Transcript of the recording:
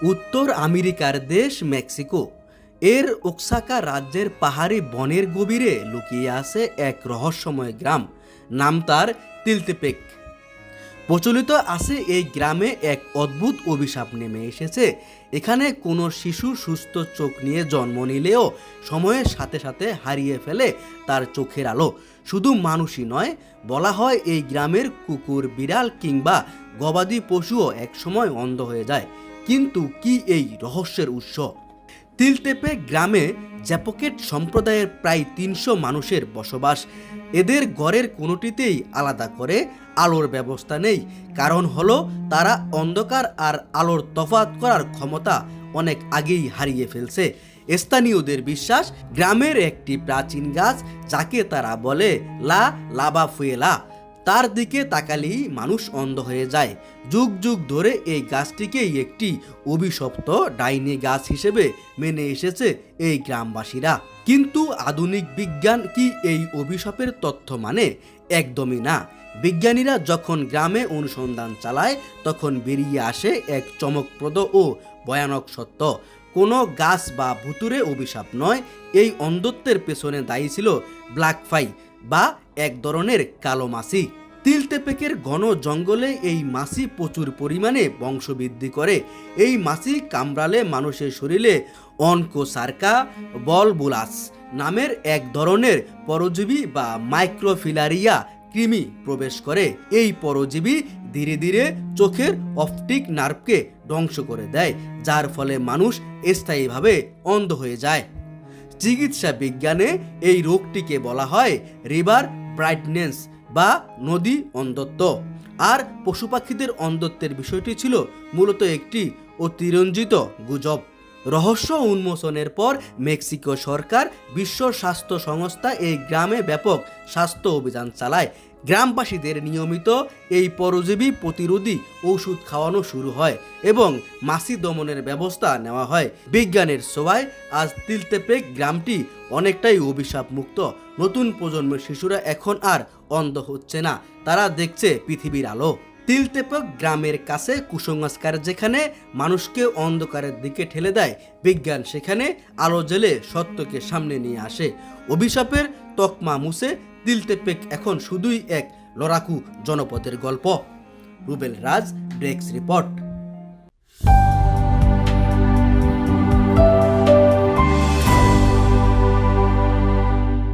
উত্তর আমেরিকার দেশ মেক্সিকো এর ওক্সাকা রাজ্যের পাহাড়ি বনের গভীরে লুকিয়ে আছে এক রহস্যময় গ্রাম। নাম তার তিলতেপেক। প্রচলিত আছে এই গ্রামে এক অদ্ভুত অভিশাপ নেমে এসেছে। এখানে কোনো শিশু সুস্থ চোখ নিয়ে জন্ম নিলেও সময়ের সাথে সাথে হারিয়ে ফেলে তার চোখের আলো। শুধু মানুষই নয়, বলা হয় এই গ্রামের কুকুর, বিড়াল কিংবা গবাদি পশুও একসময় অন্ধ হয়ে যায়। কিন্তু কি এই রহস্যের উৎস? তিলতেপে গ্রামে জ্যাপোকেট সম্প্রদায়ের প্রায় ৩০০ মানুষের বসবাস। এদের ঘরের কোনোটিতেই আলাদা করে আলোর ব্যবস্থা নেই। কারণ হলো তারা অন্ধকার আর আলোর তফাৎ করার ক্ষমতা অনেক আগেই হারিয়ে ফেলছে। স্থানীয়দের বিশ্বাস, গ্রামের একটি প্রাচীন গাছ, যাকে তারা বলে লা লাভাফুয়েলা, তার দিকে তাকালেই মানুষ অন্ধ হয়ে যায়। যুগ যুগ ধরে এই গাছটিকেই একটি অভিশপ্ত ডাইনি গাছ হিসেবে মেনে এসেছে এই গ্রামবাসীরা। কিন্তু আধুনিক বিজ্ঞান কি এই অভিশাপের তথ্য মানে? একদমই না। বিজ্ঞানীরা যখন গ্রামে অনুসন্ধান চালায়, তখন বেরিয়ে আসে এক চমকপ্রদ ও ভয়ানক সত্য। কোনো গাছ বা ভুতুরে অভিশাপ নয়, এই অন্ধত্বের পেছনে দায়ী ছিল ব্ল্যাক ফাই বা এক ধরনের কালো মাছি। তিলতেপেকের ঘন জঙ্গলে এই মাছি প্রচুর পরিমাণে বংশবৃদ্ধি করে। এই মাছি কামড়ালে মানুষের শরীরে অনকোসার্কা বলবুলাস নামের এক ধরনের পরজীবী বা মাইক্রোফিলারিয়া কৃমি প্রবেশ করে। এই পরজীবী ধীরে ধীরে চোখের অপটিক নার্ভকে ধ্বংস করে দেয়, যার ফলে মানুষ স্থায়ীভাবে অন্ধ হয়ে যায়। চিকিৎসা বিজ্ঞানে এই রোগটিকে বলা হয় রিভার ব্লাইন্ডনেস বা নদী অন্ধত্ব। আর পশু পাখিদের অন্ধত্বের বিষয়টি ছিল মূলত একটি অতিরঞ্জিত গুজব। রহস্য উন্মোচনের পর মেক্সিকো সরকার, বিশ্ব স্বাস্থ্য সংস্থা এই গ্রামে ব্যাপক স্বাস্থ্য অভিযান চালায়। গ্রামবাসীদের নিয়মিত এই পরজীবী প্রতিরোধী ওষুধ খাওয়ানো শুরু হয় এবং মাছি দমনের ব্যবস্থা নেওয়া হয়। বিজ্ঞানের ছোঁয়ায় আজ তিলতেপেক গ্রামটি অনেকটাই অভিশাপ মুক্ত। নতুন প্রজন্মের শিশুরা এখন আর অন্ধ হচ্ছে না, তারা দেখছে পৃথিবীর আলো। তিলতেপেক গ্রামের কাছে কুসংস্কার যেখানে মানুষকে অন্ধকারের দিকে ঠেলে দেয়, বিজ্ঞান সেখানে আলো জ্বেলে সত্যকে সামনে নিয়ে আসে। অভিশাপের তকমা মুছে তিলতেপেক এখন শুধুই এক লড়াকু জনপদের গল্প। রুবেল রাজ, ডেস্ক রিপোর্ট।